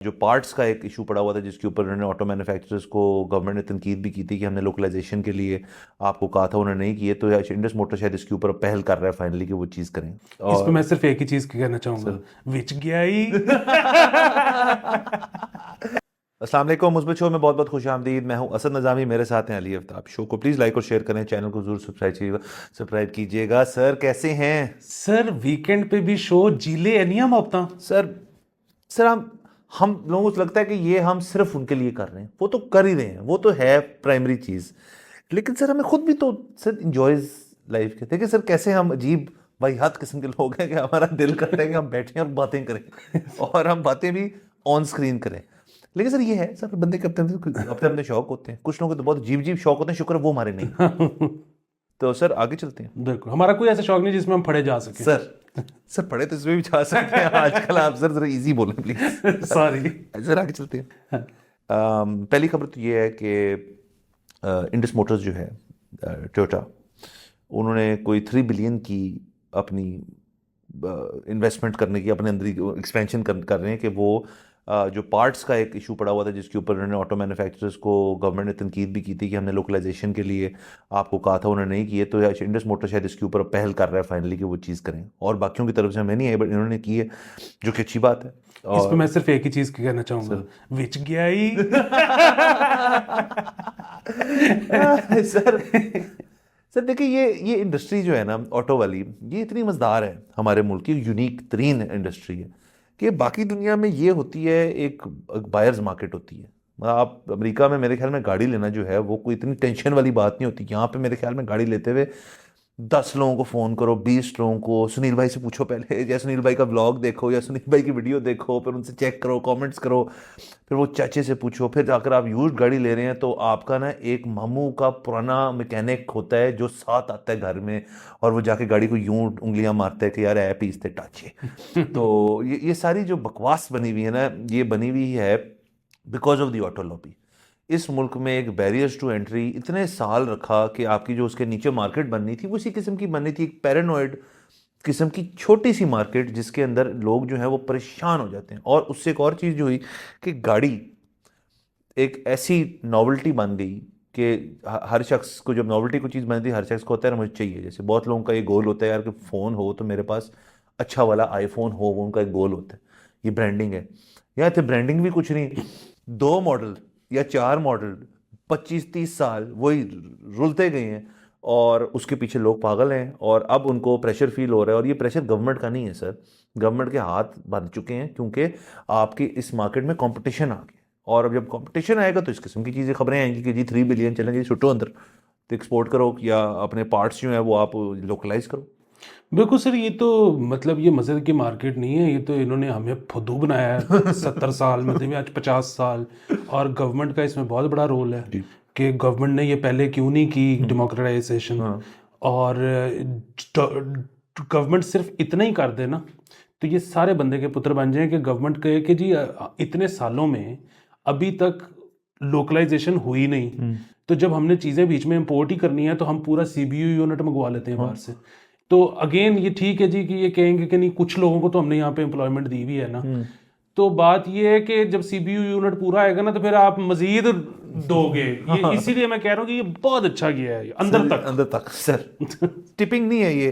जो पार्ट्स का एक इशू पड़ा हुआ था जिसके ऊपर उन्होंने ऑटो मैन्युफैक्चरर्स को गवर्नमेंट ने तनकीद भी की थी कि हमने लोकलाइजेशन के लिए आपको कहा था, उन्होंने नहीं किए। तो इंडस मोटर शायद इसके ऊपर पहल कर रहा है फाइनली कि वो चीज़ करें। इस पे और मैं सिर्फ एक ही चीज कहना चाहूंगा, विच गया ही। अस्सलाम वालेकुम, मुस्बत शो में बहुत बहुत खुश आमदीद। मैं हूं असद नज़ामी, मेरे साथ हैं अली आफ्ताब। शो को प्लीज़ लाइक और शेयर करें, चैनल को जरूर सब्सक्राइब कीजिएगा। सर कैसे हैं? सर वीकेंड पे भी शो जीले नहीं हम अपना। सर सर हम लोगों को लगता है कि ये हम सिर्फ उनके लिए कर रहे हैं, वो तो कर ही रहे हैं, वो तो है प्राइमरी चीज़। लेकिन सर हमें खुद भी तो सर इंजॉयज लाइफ के। देखिए सर कैसे हम अजीब वाहियात किस्म के लोग हैं कि हमारा दिल करता है कि हम बैठें और बातें करें और हम बातें भी ऑन स्क्रीन करें। लेकिन सर ये है सर, बंदे के अपने अपने अपने शौक होते हैं। कुछ लोगों के तो बहुत अजीब अजीब शौक होते हैं, शुक्र है वो हमारे नहीं। तो सर आगे चलते हैं। बिल्कुल, हमारा कोई ऐसा शौक नहीं जिसमें हम फड़े जा सके। सर पढ़े तो इसमें भी जा सकते हैं आजकल। आप सर जरा इजी बोलें प्लीज। सॉरी। सर आगे चलते हैं। पहली खबर तो ये है कि इंडस मोटर्स जो है टोयोटा, उन्होंने कोई 3 बिलियन की अपनी इन्वेस्टमेंट करने की, अपने अंदर एक्सपेंशन कर रहे हैं कि वो जो पार्ट्स का एक इशू पड़ा हुआ था जिसके ऊपर उन्होंने ऑटो मैन्युफैक्चरर्स को गवर्नमेंट ने तनकीद भी की थी कि हमने लोकलाइजेशन के लिए आपको कहा था, उन्होंने नहीं किए। तो इंडस मोटर शायद इसके ऊपर पहल कर रहा है फाइनली कि वो चीज़ करें। और बाकियों की तरफ से हमें नहीं आई, बट इन्होंने की है, जो कि अच्छी बात है। इस पे और मैं सिर्फ एक ही चीज कहना चाहूंगा, विच गया ही। सर सर देखिए, ये इंडस्ट्री जो है ना ऑटो वाली, ये इतनी मज़ेदार है हमारे मुल्क की, यूनिक तरीन इंडस्ट्री है कि बाकी दुनिया में ये होती है एक बायर्स मार्केट होती है। आप अमेरिका में मेरे ख्याल में गाड़ी लेना जो है वो कोई इतनी टेंशन वाली बात नहीं होती। यहाँ पे मेरे ख्याल में गाड़ी लेते हुए 10 लोगों को फ़ोन करो, 20 लोगों को। सुनील भाई से पूछो पहले, या सुनील भाई का व्लॉग देखो, या सुनील भाई की वीडियो देखो, फिर उनसे चेक करो, कमेंट्स करो, फिर वो चाचे से पूछो। फिर अगर आप यूज्ड गाड़ी ले रहे हैं तो आपका ना एक मामू का पुराना मैकेनिक होता है जो साथ आता है घर में, और वो जाके गाड़ी को यूं उंगलियां मारता है कि यार ऐ पीसते टाचे। तो ये सारी जो बकवास बनी हुई है ना, ये बनी हुई है because of the auto lobby. इस मुल्क में एक बैरियर्स टू एंट्री इतने साल रखा कि आपकी जो उसके नीचे मार्केट बननी थी वो इसी किस्म की बननी थी, एक पैरानॉइड किस्म की छोटी सी मार्केट जिसके अंदर लोग जो हैं वो परेशान हो जाते हैं। और उससे एक और चीज़ जो हुई कि गाड़ी एक ऐसी नॉवेल्टी बन गई कि हर शख्स को, जब नॉवेल्टी को चीज़ बनती है, हर शख्स को होता है ना मुझे चाहिए। जैसे बहुत लोगों का ये गोल होता है यार कि फ़ोन हो तो मेरे पास अच्छा वाला आईफोन हो, वो उनका एक गोल होता है। ये ब्रांडिंग है। यहाँ थे ब्रांडिंग भी कुछ नहीं, 2 मॉडल या 4 मॉडल 25-30 साल वही रुलते गए हैं और उसके पीछे लोग पागल हैं। और अब उनको प्रेशर फील हो रहा है, और ये प्रेशर गवर्नमेंट का नहीं है सर, गवर्नमेंट के हाथ बन चुके हैं क्योंकि आपकी इस मार्केट में कंपटीशन आ गया। और अब जब कंपटीशन आएगा तो इस किस्म की चीज़ें खबरें आएंगी कि जी 3 बिलियन चलेंगे, छुट्टो अंदर तो एक्सपोर्ट करो या अपने पार्ट्स जो है वो आप लोकलाइज करो। बिल्कुल सर, ये तो मतलब ये मजे की मार्केट नहीं है, ये तो इन्होंने हमें फुद्दू बनाया है 70 साल में, आज 50 साल। और गवर्नमेंट का इसमें बहुत बड़ा रोल है जी। कि गवर्नमेंट ने ये पहले क्यों नहीं की डेमोक्रेटाइजेशन। हाँ। और गवर्नमेंट सिर्फ इतना ही कर दे ना तो ये सारे बंदे के पुत्र बन जाएं कि गवर्नमेंट कहे कि जी इतने सालों में अभी तक लोकलाइजेशन हुई नहीं, तो जब हमने चीज़ें बीच में इंपोर्ट ही करनी है तो हम पूरा सीबीयू यूनिट मंगवा लेते हैं बाहर से। तो अगेन ये ठीक है जी कि ये कहेंगे कि नहीं कुछ लोगों को तो हमने यहाँ पे एम्प्लॉयमेंट दी हुई है ना। तो बात ये है कि जब सीबीयू यूनिट पूरा आएगा ना तो फिर आप मजीद दोगे। ये इसीलिए मैं कह रहा हूँ कि ये बहुत अच्छा किया है अंदर तक सर टिपिंग नहीं है ये।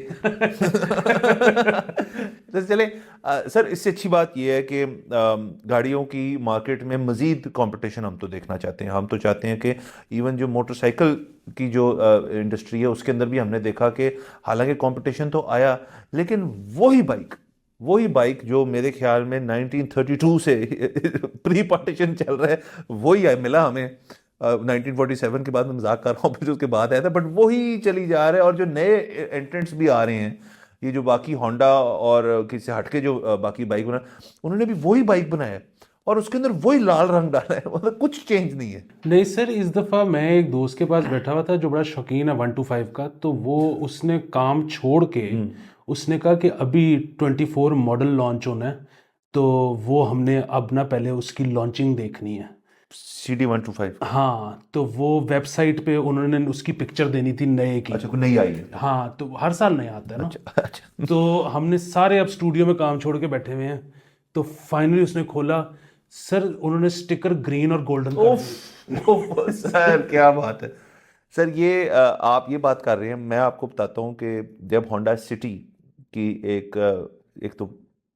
तो चले सर, इससे अच्छी बात ये है कि गाड़ियों की मार्केट में मजीद कंपटीशन हम तो देखना चाहते हैं। हम तो चाहते हैं कि इवन जो मोटरसाइकिल की जो इंडस्ट्री है उसके अंदर भी हमने देखा कि हालांकि कंपटीशन तो आया, लेकिन वही बाइक जो मेरे ख्याल में 1932 से प्री पार्टीशन चल रहा है, वही मिला हमें 1947 के बाद। मैं मजाक कर रहा हूँ, फिर उसके बाद आया था, बट वही चली जा रहा है। और जो नए एंट्रेंट्स भी आ रहे हैं, ये जो बाकी होंडा और किसी हटके जो बाकी बाइक बना, उन्होंने भी वही बाइक बनाया है और उसके अंदर वही लाल रंग डाला है, मतलब कुछ चेंज नहीं है। नहीं सर, इस दफ़ा मैं एक दोस्त के पास बैठा हुआ था जो बड़ा शौकीन है 125 का, तो वो उसने काम छोड़ के उसने कहा कि अभी 24 मॉडल लॉन्च होना है, तो वो हमने अब ना पहले उसकी लॉन्चिंग देखनी है। CD 125। हाँ, तो वो वेबसाइट पे उन्होंने उसकी पिक्चर देनी थी नए की। अच्छा, कोई नई आई है? हाँ, तो हर साल नया आता है ना। अच्छा। तो हमने सारे अब स्टूडियो में काम छोड़ के बैठे हुए हैं, तो फाइनली उसने खोला सर उन्होंने स्टिकर ग्रीन और गोल्डन कर दिए। ओफ सर क्या बात है सर। ये आप ये बात कर रहे हैं, मैं आपको बताता हूँ कि जब होंडा सिटी की एक तो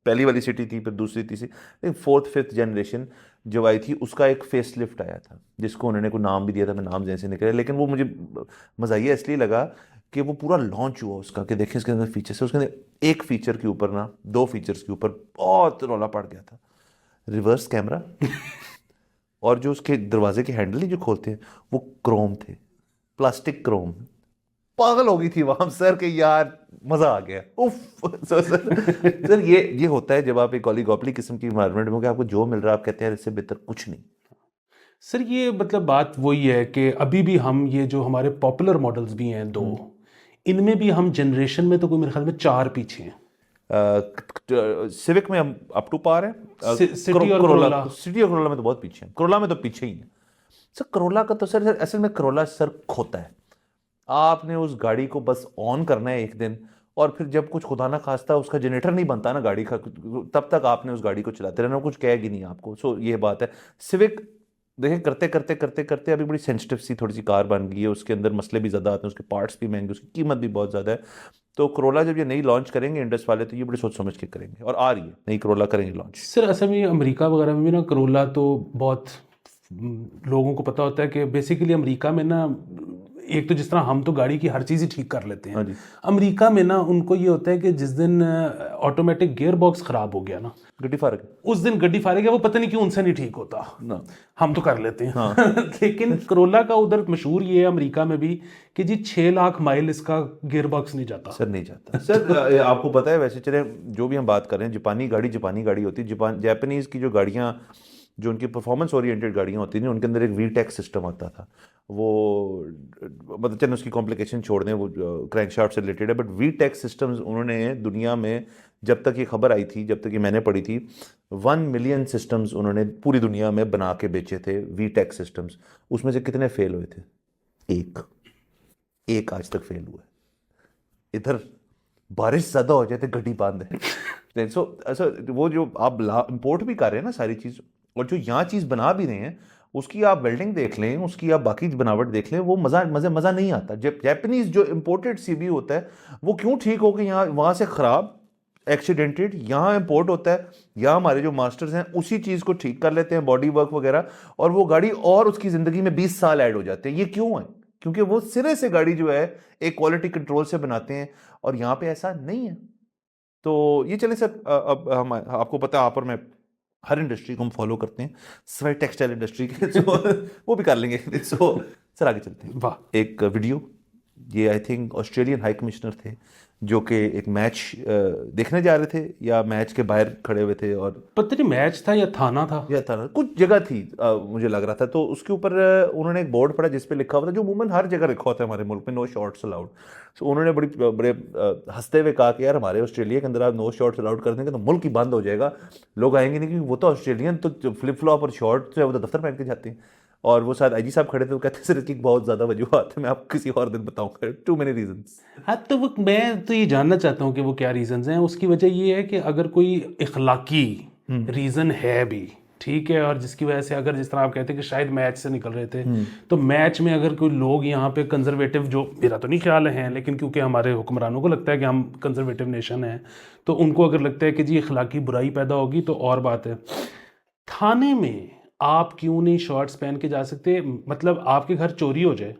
पहली वाली सिटी थी, फिर दूसरी तीसरी, लेकिन फोर्थ फिफ्थ जनरेशन जब आई थी उसका एक फेस लिफ्ट आया था जिसको उन्होंने कोई नाम भी दिया था, मैं नाम जैसे निकले, लेकिन वो मुझे मज़ाहिया इसलिए लगा कि वो पूरा लॉन्च हुआ उसका, कि देखें इसके अंदर फीचर्स है, उसके अंदर एक फीचर के ऊपर ना, दो फीचर्स के ऊपर बहुत रौला पड़ गया था। रिवर्स कैमरा और जो उसके दरवाजे के हैंडल जो खोलते हैं वो क्रोम थे, प्लास्टिक क्रोम। पागल हो गई थी वहां सर के यार, मजा आ गया। उफ सर ये होता है जब आप एक ओलिगोपोली किस्म की इन्वायरमेंट में हो कि आपको जो मिल रहा है आप कहते हैं इससे बेहतर कुछ नहीं। सर ये मतलब बात वही है कि अभी भी हम ये जो हमारे पॉपुलर मॉडल्स भी हैं दो, इनमें भी हम जनरेशन में तो कोई मेरे ख्याल में 4 पीछे हैं। सिविक में हम अप टू पार है। सिटी और करोला। सिटी और करोला में तो बहुत पीछे हैं, करोला में तो पीछे ही है सर। करोला का तो सर असल में करोला सर खोता है, आपने उस गाड़ी को बस ऑन करना है एक दिन, और फिर जब कुछ खुदा ना खास्ता उसका जनरेटर नहीं बनता ना गाड़ी का, तब तक आपने उस गाड़ी को चलाते रहना, कुछ कहेगी नहीं आपको। सो ये बात है। सिविक देखें करते करते करते करते अभी बड़ी सेंसिटिव सी थोड़ी सी कार बन गई है, उसके अंदर मसले भी ज़्यादा आते हैं, उसके पार्ट्स भी महंगे, उसकी कीमत भी बहुत ज़्यादा है। तो करोला जब ये नई लॉन्च करेंगे इंडस वाले तो ये बड़ी सोच समझ के करेंगे, और आ रही है नई करोला करेंगे लॉन्च। सर असल में अमेरिका वगैरह में भी ना करोला तो बहुत लोगों को पता होता है कि बेसिकली अमेरिका में ना, एक तो जिस तरह हम तो गाड़ी की हर चीज़ ही ठीक कर लेते हाँ हैं, जी। अमेरिका में ना उनको ये होता है कि जिस दिन ऑटोमेटिक गियर बॉक्स ख़राब हो गया ना, गड्डी फारक उस दिन गड्डी फाड़ेगा, वो पता नहीं क्यों उनसे नहीं ठीक होता। ना। हम तो कर लेते हैं लेकिन करोला का उधर मशहूर ये है अमेरिका में भी कि जी 6 लाख माइल इसका गियर बॉक्स नहीं जाता। सर नहीं जाता सर। आपको पता है वैसे चले जो भी हम बात कर रहे हैं, जापानी गाड़ी होती है। जापानीज की जो गाड़ियाँ, जो उनकी परफॉर्मेंस ओरिएंटेड गाड़ियाँ होती थी, उनके अंदर एक वीटेक सिस्टम आता था। वो मतलब चलो उसकी कॉम्प्लिकेशन छोड़ दें, वो क्रैंकशाफ्ट से रिलेटेड है, बट वीटेक सिस्टम्स उन्होंने दुनिया में, जब तक ये खबर आई थी, जब तक ये मैंने पढ़ी थी, 1 मिलियन सिस्टम्स उन्होंने पूरी दुनिया में बना के बेचे थे, वीटेक सिस्टम्स। उसमें से कितने फेल हुए थे? एक आज तक फेल हुआ है। इधर बारिश ज़्यादा हो जाए तो गड्डी बांध है। सो ऐसा वो जो आप इंपोर्ट भी कर रहे हैं ना सारी चीज़, और जो यहाँ चीज़ बना भी रहे हैं उसकी आप वेल्डिंग देख लें, उसकी आप बाकी बनावट देख लें, वो मज़ा नहीं आता। जब जैपनीज जो इम्पोर्टेड सीबी होता है वो क्यों ठीक हो के यहाँ वहाँ से ख़राब एक्सीडेंटेड यहाँ इंपोर्ट होता है, यहाँ हमारे जो मास्टर्स हैं उसी चीज़ को ठीक कर लेते हैं, बॉडी वर्क वगैरह, और वो गाड़ी और उसकी ज़िंदगी में 20 साल ऐड हो जाते हैं। ये क्यों है? क्योंकि वो सिरे से गाड़ी जो है एक क्वालिटी कंट्रोल से बनाते हैं, और यहाँ पे ऐसा नहीं है। तो ये चले सर, अब हम, आपको पता है आप और मैं हर इंडस्ट्री को हम फॉलो करते हैं, सिवाय टेक्सटाइल इंडस्ट्री के। तो वो भी कर लेंगे। सो सर आगे चलते हैं। वाह। एक वीडियो, ये I think Australian high commissioner थे जो कि एक मैच देखने जा रहे थे या मैच के बाहर खड़े हुए थे, और पता नहीं मैच था या थाना था, या था कुछ जगह थी, मुझे लग रहा था। तो उसके ऊपर उन्होंने एक बोर्ड पढ़ा जिस पे लिखा हुआ था, जो अमूमन हर जगह लिखा होता है हमारे मुल्क में, नो शॉट्स अलाउड। सो उन्होंने बड़े हंसते हुए कहा कि यार हमारे ऑस्ट्रेलिया के अंदर आप नो शॉट्स अलाउड कर देंगे तो मुल्क ही बंद हो जाएगा, लोग आएंगे नहीं, क्योंकि वो तो ऑस्ट्रेलियन तो फ्लिप फ्लॉप और शॉर्ट है वो तो दफ्तर पहन के जाते हैं। और वो शायद आईजी साहब खड़े थे, वो कहते सर इसकी बहुत ज़्यादा वजूहत है, मैं आपको किसी और दिन बताऊंगा, टू मेनी रीजंस। हाँ तो वो मैं तो ये जानना चाहता हूँ कि वो क्या रीजंस हैं। उसकी वजह ये है कि अगर कोई इखलाकी रीज़न है भी, ठीक है, और जिसकी वजह से अगर जिस तरह आप कहते हैं कि शायद मैच से निकल रहे थे, तो मैच में अगर कोई लोग यहाँ पे कंजर्वेटिव, जो मेरा तो नहीं ख्याल है, लेकिन क्योंकि हमारे हुक्मरानों को लगता है कि हम कंजर्वेटिव नेशन हैं, तो उनको अगर लगता है कि जी इखलाकी बुराई पैदा होगी तो और बात है। थाने में आप क्यों नहीं शॉर्ट्स पहन के जा सकते? मतलब आपके घर चोरी हो जाए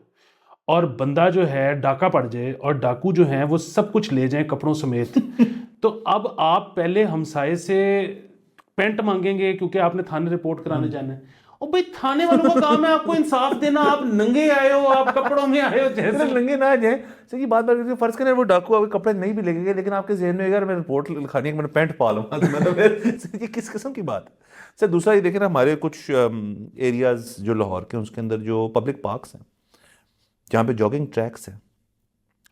और बंदा जो है डाका पड़ जाए और डाकू जो है वो सब कुछ ले जाए कपड़ों समेत तो अब आप पहले हमसाए से पेंट मांगेंगे क्योंकि आपने थाने रिपोर्ट कराने जाना है। और भाई थाने वालों का काम है आपको इंसाफ देना। आप नंगे आए हो, आप कपड़ों में आए हो, जैसे नंगे ना आ जाए सर। ये बात फर्ज करें वो डाकू आपके कपड़े नहीं भी लेंगे, लेकिन आपके जहन में अगर मैं रिपोर्ट लिखानी है कि मैंने पैंट पा लूंगा तो मतलब फिर ये किस किस्म की बात है सर। दूसरा ये देखें ना, हमारे कुछ एरियाज जो लाहौर के उसके अंदर जो पब्लिक पार्क्स हैं, जहाँ पे जॉगिंग ट्रैक्स हैं,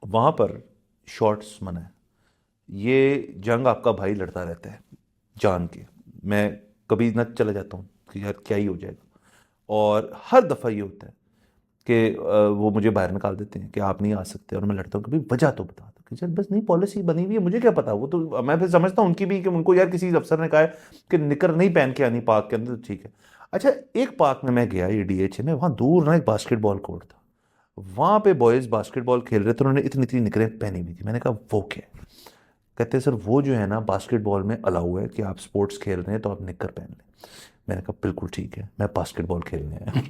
वहाँ पर शॉर्ट्स मना है। ये जंग आपका भाई लड़ता रहता है जान के। मैं कभी ना चला जाता हूँ कि यार क्या ही हो जाएगा, और हर दफ़ा ये होता है कि वो मुझे बाहर निकाल देते हैं कि आप नहीं आ सकते, और मैं लड़ता हूँ कि भाई वजह तो बता दो कि सर बस नहीं, पॉलिसी बनी हुई है, मुझे क्या पता। वो तो मैं फिर समझता हूँ उनकी भी कि उनको यार किसी अफसर ने कहा है कि निकर नहीं पहन के आनी पार्क के अंदर, तो ठीक है। अच्छा, एक पार्क में मैं गया, ये DHA में, वहाँ दूर ना एक बास्केटबॉल कोर्ट था, वहाँ पे बॉयज़ बास्केटबॉल खेल रहे थे, उन्होंने इतनी इतनी निकरें पहनी हुई थी। मैंने कहा वो क्या है? कहते हैं सर वो जो है ना बास्केटबॉल में अलाउ है कि आप स्पोर्ट्स खेल रहे हैं तो आप निकर पहन लें। मैंने कहा बिल्कुल ठीक है, मैं बास्केटबॉल खेलने आया।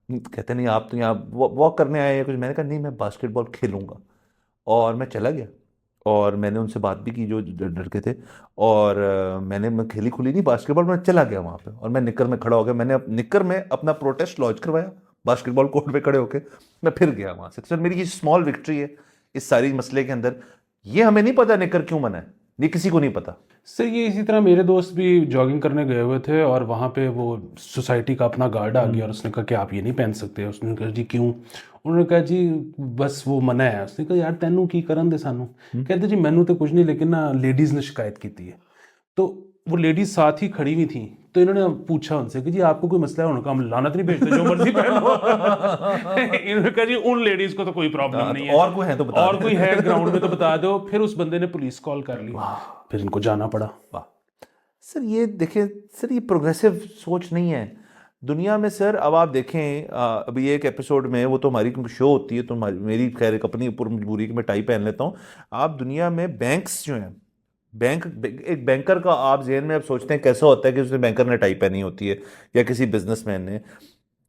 कहते नहीं आप तो यहाँ वॉक करने आए हैं कुछ। मैंने कहा नहीं, मैं बास्केटबॉल खेलूंगा। और मैं चला गया और मैंने उनसे बात भी की जो लड़के थे, और मैं खेली खुली नहीं बास्केटबॉल, मैं चला गया वहाँ पे और मैं निकर में खड़ा हो गया। मैंने निकर में अपना प्रोटेस्ट लॉन्च करवाया बास्केटबॉल कोर्ट पे खड़े होके। मैं फिर गया वहाँ से। सर मेरी ये स्मॉल विक्ट्री है इस सारी मसले के अंदर। ये हमें नहीं पता निकर क्यों मना है, ये किसी को नहीं पता। सर ये इसी तरह मेरे दोस्त भी जॉगिंग करने गए हुए थे और वहाँ पे वो सोसाइटी का अपना गार्ड आ गया और उसने कहा कि आप ये नहीं पहन सकते। उसने कहा जी क्यों? उन्होंने कहा जी बस वो मना है। उसने कहा यार तैनू की करन दे सानू। कहते जी मैनू तो कुछ नहीं, लेकिन ना लेडीज़ ने शिकायत की थी है। तो वो लेडीज साथ ही खड़ी हुई थी, तो इन्होंने पूछा उनसे कि जी आपको कोई मसला है? उन्होंने कहा हम लानत नहीं भेजते, जो मर्जी पहनो। इन्होंने कहा जी उन लेडीज को तो कोई प्रॉब्लम नहीं है, और कोई है तो बता और कोई है ग्राउंड में तो बता दो। फिर उस बंदे ने पुलिस कॉल कर ली, फिर इनको जाना पड़ा। वाह सर, ये देखें सर, ये प्रोग्रेसिव सोच नहीं है दुनिया में सर। अब आप देखें अभी एक एपिसोड में, वो तो हमारी शो होती है तो मेरी खैर एक अपनी ऊपर मजबूरी कि मैं टाई पहन लेता हूँ। आप दुनिया में बैंक्स जो हैं, एक बैंकर का आप जेहन में आप सोचते हैं कैसा होता है कि उसने बैंकर ने टाई पहनी होती है या किसी बिजनेसमैन ने।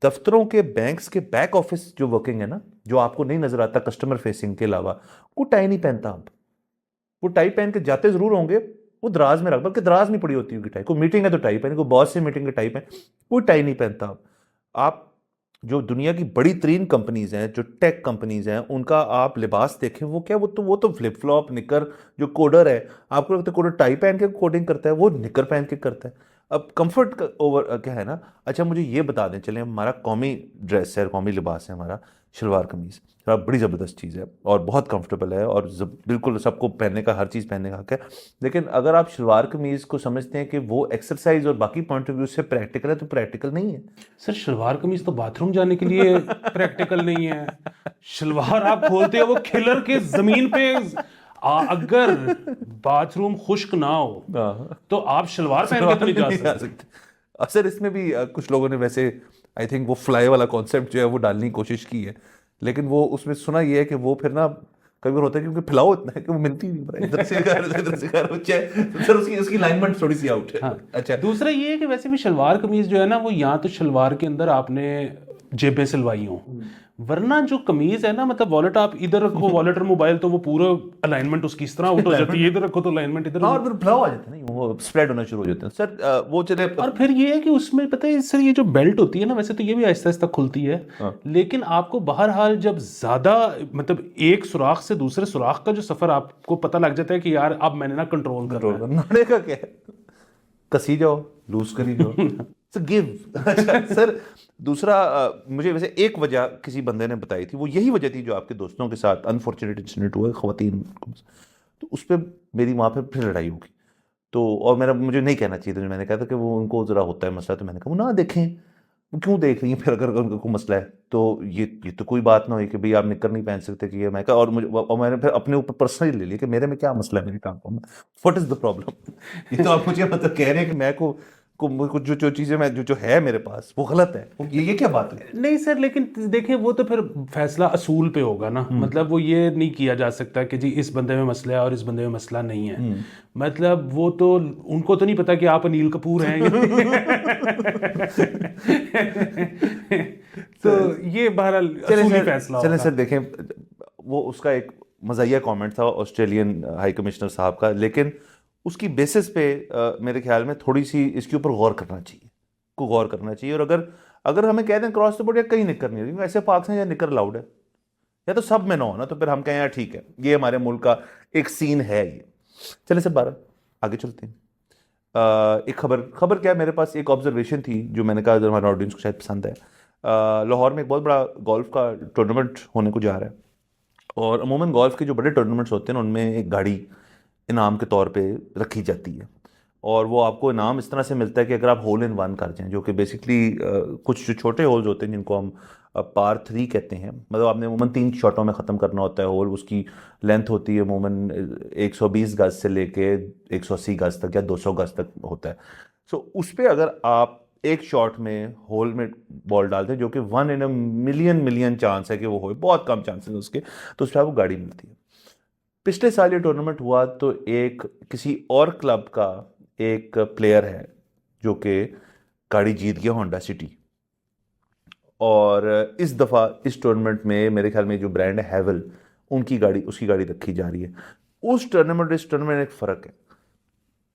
दफ्तरों के बैंक्स के बैक ऑफिस जो वर्किंग है ना, जो आपको नहीं नजर आता कस्टमर फेसिंग के अलावा, वो टाई नहीं पहनता। आप वो टाई पहन के जाते जरूर होंगे, वो दराज में रख, बल्कि दराज नहीं पड़ी होती उनकी टाई। कोई मीटिंग है तो टाई पहने, कोई बॉस से मीटिंग के टाई पहने, कोई टाई नहीं पहनता। आप जो दुनिया की बड़ी तरीन कंपनीज हैं, जो टेक कंपनीज हैं, उनका आप लिबास देखें, वो क्या, वो तो फ्लिप फ्लॉप निकर। जो कोडर है, आपको लगता है कोडर टाई पहन के कोडिंग करता है? वो निकर पहन के करता है। अब कंफर्ट ओवर क्या है ना। अच्छा मुझे ये बता दें, चलें, हमारा कौमी ड्रेस है, कौमी लिबास है हमारा शलवार कमीज़, बड़ी ज़बरदस्त चीज़ है और बहुत कंफर्टेबल है और बिल्कुल सबको पहनने का, हर चीज़ पहनने का हक है। लेकिन अगर आप शलवार कमीज़ को समझते हैं कि वो एक्सरसाइज और बाकी पॉइंट ऑफ व्यू से प्रैक्टिकल है, तो प्रैक्टिकल नहीं है सर शलवार कमीज तो बाथरूम जाने के लिए प्रैक्टिकल नहीं है। शलवार आप खोलते हो वो खिलर के जमीन पे, अगर बाथरूम खुश्क ना हो तो आप शलवार पहन के तो नहीं जा सकते। सर इसमें भी कुछ लोगों ने वैसे आई थिंक वो फ्लाई वाला कॉन्सेप्ट जो है वो डालने की कोशिश की है, लेकिन वो उसमें सुना ये है कि वो फिर ना कई बार होता है क्योंकि फैलाव इतना है कि वो मिलती नहीं, इधर से इधर से कर तो सर उसकी लाइनमेंट थोड़ी सी आउट है। हाँ। अच्छा दूसरा ये है कि वैसे भी शलवार कमीज जो है ना, वो यहाँ तो शलवार के अंदर आपने जेबें सिलवाई हों, वरना जो कमीज है ना, मतलब वॉलेट आप इधर रखो, वॉलेट और मोबाइल, तो वो पूरा अलाइनमेंट उसकी इस तरह आउट हो जाती है। इधर रखो तो अलाइनमेंट इधर। और फिर फ्लाव आ जाता है ना, वो स्प्रेड होना शुरू हो जाते हैं सर। वो चले और फिर ये है कि उसमें पता है सर, ये जो बेल्ट होती है ना, वैसे तो ये भी आहिस्ता आहिस्ता खुलती है, लेकिन आपको बहरहाल जब ज्यादा मतलब एक सुराख से दूसरे सुराख का जो सफर आपको पता लग जाता है कि यार अब मैंने ना कंट्रोल करना का क्या है, कसी जाओ, लूज करी जाओ, सर गिव। अच्छा सर दूसरा मुझे वैसे एक वजह किसी बंदे ने बताई थी, वो यही वजह थी जो आपके दोस्तों के साथ अनफॉर्चुनेट इंसिडेंट हुआ खवातीन, तो उस पर मेरी वहाँ पे फिर लड़ाई होगी। तो और मुझे नहीं कहना चाहिए था, मैंने कहा था कि वो उनको ज़रा होता है मसला, तो मैंने कहा वो ना देखें, वो क्यों देख रही हैं फिर अगर उनको मसला है तो ये तो कोई बात ना हुई कि भाई आप निकर नहीं पहन सकते कि ये। मैं कहा और मैंने फिर अपने ऊपर पर्सनली ले लिया कि मेरे में क्या मसला है, मेरे काम में व्हाट इज़ द प्रॉब्लम। ये तो आप मुझे मतलब कह रहे हैं कि मैं को जो चीज़ें मैं जो है मेरे पास वो गलत है, ये क्या बात है? नहीं सर, लेकिन देखें वो तो फिर फैसला असूल पे होगा ना। मतलब वो ये नहीं किया जा सकता कि जी इस बंदे में मसला है और इस बंदे में मसला नहीं है। मतलब वो तो उनको तो नहीं पता कि आप अनिल कपूर हैं। तो ये बहरहाल असूली फैसला होगा। चलें सर देखें, वो उसका एक मज़ाहिया कमेंट था ऑस्ट्रेलियन हाई कमिश्नर साहब का, लेकिन उसकी बेसिस पे मेरे ख्याल में थोड़ी सी इसके ऊपर गौर करना चाहिए। और अगर हमें कह दें क्रॉस द बोर्ड या कहीं निकर नहीं होगी, ऐसे पार्क हैं या निकर अलाउड है या तो सब में ना हो ना, तो फिर हम कहें यार ठीक है ये हमारे मुल्क का एक सीन है ये। चले सर 12 आगे चलते हैं। एक खबर क्या है, मेरे पास एक ऑब्जर्वेशन थी जो मैंने कहा हमारे ऑडियंस को शायद पसंद है। लाहौर में एक बहुत बड़ा गोल्फ का टूर्नामेंट होने को जा रहा है, और अमूमन गोल्फ के जो बड़े टूर्नामेंट्स होते हैं उनमें एक गाड़ी इनाम के तौर पे रखी जाती है, और वो आपको इनाम इस तरह से मिलता है कि अगर आप होल इन वन कर जाएं, जो कि बेसिकली कुछ जो छोटे होल्स होते हैं जिनको हम पार 3 कहते हैं, मतलब आपने अमूमन 3 शॉटों में ख़त्म करना होता है होल। उसकी लेंथ होती है अमूमन 120 गज से लेके 180 गज तक या 200 गज तक होता है। सो उस पर अगर आप एक शॉट में होल में बॉल डालते हैं, जो कि 1 इन अ मिलियन चांस है कि वो हो, बहुत कम चांसेस है उसके, तो उस पर आपको गाड़ी मिलती है। पिछले साल ये टूर्नामेंट हुआ तो एक किसी और क्लब का एक प्लेयर है जो कि गाड़ी जीत गया, होंडा सिटी। और इस दफ़ा इस टूर्नामेंट में मेरे ख्याल में जो ब्रांड है हैवल, उनकी गाड़ी, उसकी गाड़ी रखी जा रही है। उस टूर्नामेंट इस टूर्नामेंट में एक फ़र्क है,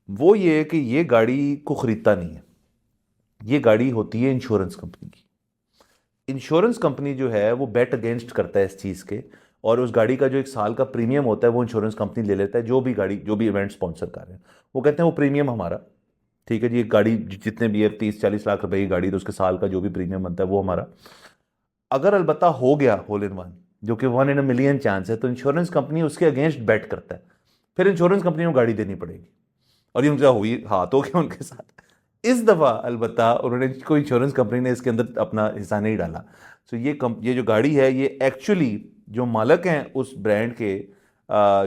वो ये है कि ये गाड़ी को ख़रीदता नहीं है, ये गाड़ी होती है इंश्योरेंस कंपनी की। इंश्योरेंस कंपनी जो है वो बेट अगेंस्ट करता है इस चीज़ के, और उस गाड़ी का जो एक साल का प्रीमियम होता है वो इंश्योरेंस कंपनी ले लेता है। जो भी गाड़ी, जो भी इवेंट स्पॉन्सर कर रहे हैं, वो कहते हैं वो प्रीमियम हमारा, ठीक है जी, एक गाड़ी जितने भी है 30-40 लाख रुपए की गाड़ी, तो उसके साल का जो भी प्रीमियम बनता है वो हमारा। अगर अलबत्ता हो गया होल इन वन, जो कि 1 इन अ मिलियन चांस है, तो इंश्योरेंस कंपनी उसके अगेंस्ट बेट करता है, फिर इंश्योरेंस कंपनी को गाड़ी देनी पड़ेगी। और ये उनका हुई हाथ हो गया उनके साथ। इस दफ़ा अलबत्ता उन्होंने, कोई इंश्योरेंस कंपनी ने इसके अंदर अपना हिस्सा नहीं डाला। तो ये जो गाड़ी है, ये एक्चुअली जो मालक हैं उस ब्रांड के,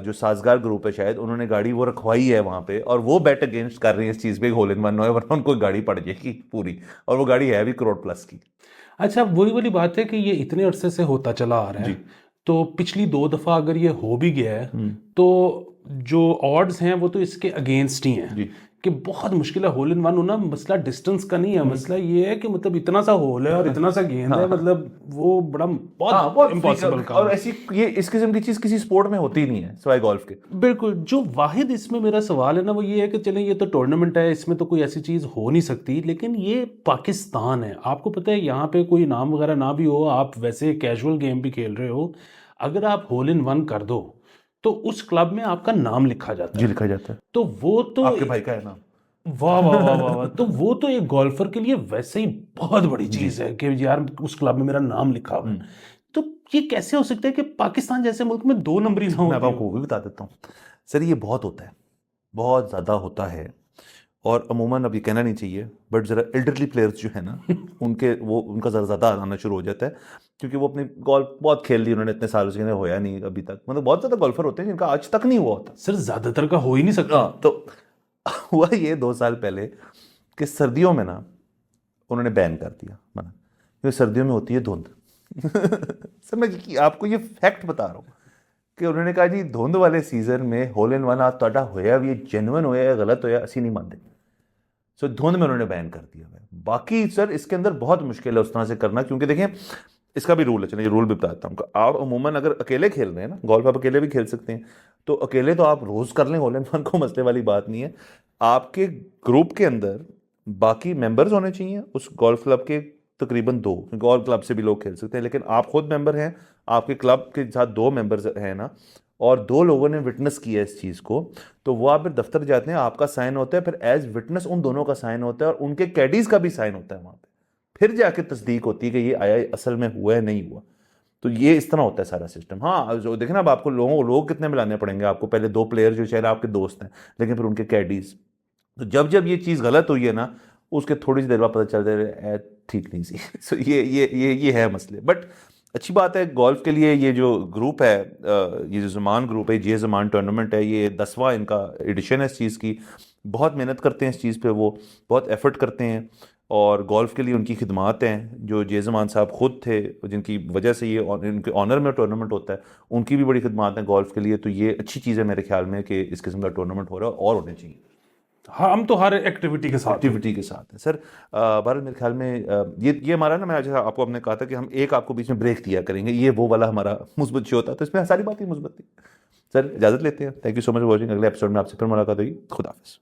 जो साजगार ग्रुप है शायद, उन्होंने गाड़ी वो रखवाई है वहाँ पे, और वो बेट अगेंस्ट कर रहे हैं इस चीज़ पे होल इन वन है, वरना उनको गाड़ी पड़ जाएगी पूरी, और वो गाड़ी है भी करोड़ प्लस की। अच्छा, वही वाली बात है कि ये इतने अरसे से होता चला आ रहा है, तो पिछली 2 दफ़ा अगर ये हो भी गया है तो जो ऑड्स हैं वो तो इसके अगेंस्ट ही हैं कि बहुत मुश्किल है होल इन वन होना। मसला डिस्टेंस का नहीं है, मसला ये है कि मतलब इतना सा होल है और इतना सा गेंद है, मतलब वो बड़ा बहुत इम्पॉसिबल काम। और ऐसी ये इस किस्म की चीज़ किसी स्पोर्ट में होती ही नहीं है सिवाय गोल्फ के। बिल्कुल। जो वाहिद इसमें मेरा सवाल है ना, वो ये है कि चलें ये तो टूर्नामेंट है, इसमें तो कोई ऐसी चीज़ हो नहीं सकती, लेकिन ये पाकिस्तान है, आपको पता है यहाँ पे कोई इनाम वगैरह ना भी हो, आप वैसे कैजुअल गेम भी खेल रहे हो, अगर आप होल इन वन कर दो तो उस क्लब में आपका नाम लिखा जाता है। लिखा जाता है, तो वो तो आपके भाई का है ना। वाह वाह वाह वाह वाह। तो वो तो एक गोल्फर के लिए वैसे ही बहुत बड़ी चीज़ है कि यार उस क्लब में मेरा नाम लिखा हुआ है। तो ये कैसे हो सकता है कि पाकिस्तान जैसे मुल्क में 2 नंबरी ना हो? मैं आपको भी बता देता हूँ सर, ये बहुत होता है, बहुत ज़्यादा होता है। और अमूमन अब ये कहना नहीं चाहिए, बट ज़रा एल्डरली प्लेयर्स जो है ना उनका ज़रा ज़्यादा आना शुरू हो जाता है, क्योंकि वो अपनी गोल्फ बहुत खेल ली उन्होंने इतने सालों से, होया नहीं अभी तक। मतलब बहुत ज़्यादा गोल्फर होते हैं जिनका आज तक नहीं हुआ होता। सर ज़्यादातर का हो ही नहीं सकता। तो हुआ ये 2 साल पहले कि सर्दियों में ना उन्होंने बैन कर दिया, मना, क्योंकि सर्दियों में होती है धुंध। सर मैं आपको ये फैक्ट बता रहा हूँ कि उन्होंने कहा जी धुंध वाले सीजन में होल इन वन आज ਤੁਹਾਡਾ होया भी जेन्युइन होया या गलत होया असी नहीं मानते। सो धुंध में उन्होंने बैन कर दिया है। बाकी सर इसके अंदर बहुत मुश्किल है उस तरह से करना, क्योंकि देखें इसका भी रूल है, चलिए रूल भी बताता हूँ। आप अमूमन अगर अकेले खेल रहे हैं ना, गोल्फ आप अकेले भी खेल सकते हैं, तो अकेले तो आप रोज़ कर लें होल इन वन, को मसले वाली बात नहीं है। आपके ग्रुप के अंदर बाकी मेंबर्स होने चाहिए उस गोल्फ क्लब के, तकरीबन 2, क्योंकि और क्लब से भी लोग खेल सकते हैं, लेकिन आप खुद मेंबर हैं, आपके क्लब के साथ 2 मेंबर्स हैं ना, और 2 लोगों ने विटनेस किया इस चीज़ को, तो वो आप फिर दफ्तर जाते हैं, आपका साइन होता है, फिर एज विटनेस उन दोनों का साइन होता है, और उनके कैडीज का भी साइन होता है वहाँ पे, फिर जाके तस्दीक होती है कि ये आया असल में हुआ है नहीं हुआ। तो ये इस तरह होता है सारा सिस्टम। हाँ जो देखें ना, अब आपको लोग कितने मिलाने पड़ेंगे आपको, पहले 2 प्लेयर जो शायद आपके दोस्त हैं, लेकिन फिर उनके कैडीज। तो जब ये चीज़ गलत हुई है ना, उसके थोड़ी सी देर बाद पता चलता है ठीक नहीं सी। सो ये है मसले। बट अच्छी बात है गोल्फ के लिए, ये जो ग्रुप है, ये जो ज़मान ग्रुप है, ये ज़मान टूर्नामेंट है, ये 10वां इनका एडिशन है इस चीज़ की। बहुत मेहनत करते हैं इस चीज़ पे, वो बहुत एफर्ट करते हैं, और गोल्फ के लिए उनकी खिदमात हैं। जो जे ज़मान साहब ख़ुद थे, जिनकी वजह से ये इनके ऑनर में टूर्नामेंट होता है, उनकी भी बड़ी खिदमात हैं गोल्फ के लिए। तो ये अच्छी चीज़ है मेरे ख्याल में कि इस किस्म का टूर्नामेंट हो रहा है, और होने चाहिए। हाँ, हम तो हर एक्टिविटी के साथ हैं सर। भारत मेरे ख्याल में ये हमारा ना, मैं आज आपको हमने कहा था कि हम एक आपको बीच में ब्रेक दिया करेंगे, ये वो वाला हमारा मुस्बत शो होता, तो इसमें सारी बातें मुस्बत थी। सर इजाज़त लेते हैं, thank you so much for watching. अगले एपिसोड में आपसे फिर मुलाकात होगी। खुदा हाफिज़।